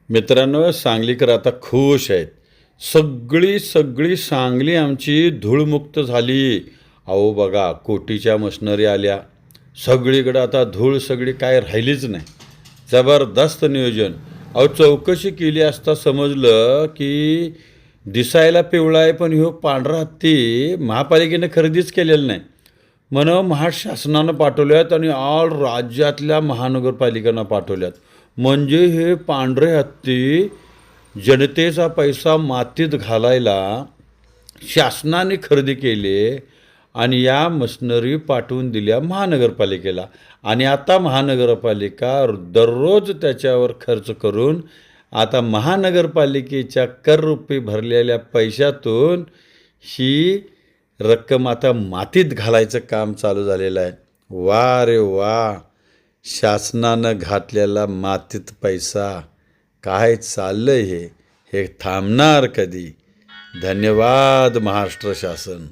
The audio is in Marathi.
मित्रांनो, सांगलीकर आता खुश आहेत. सगळी सांगली आमची धूळमुक्त झाली. अहो बघा, कोटीच्या मशनरी आल्या. सगळीकडं आता धूळ सगळी काय राहिलीच नाही. जबरदस्त नियोजन. अहो, चौकशी केली असता समजलं की दिसायला पिवळा आहे, पण ह्यो पांढरा हत्ती महापालिकेनं खरेदीच केलेलं नाही. म्हणून महाशासनानं पाठवल्यात आणि ऑल राज्यातल्या महानगरपालिकांना पाठवल्यात. म्हणजे हे पांढरे हत्ती जनतेचा पैसा मातीत घालायला शासनाने खरेदी केले आणि या मशनरी पाठवून दिल्या महानगरपालिकेला. आणि आता महानगरपालिका दररोज त्याच्यावर खर्च करून आता महानगरपालिकेच्या कररूपी भरलेल्या पैशातून ही रक्कम आता मातीत घालायचं काम चालू झालेलं आहे. वा रे वा, शासनानं घातलेला मातीत पैसा. काय चाललंय हे थांबणार कधी? धन्यवाद महाराष्ट्र शासन.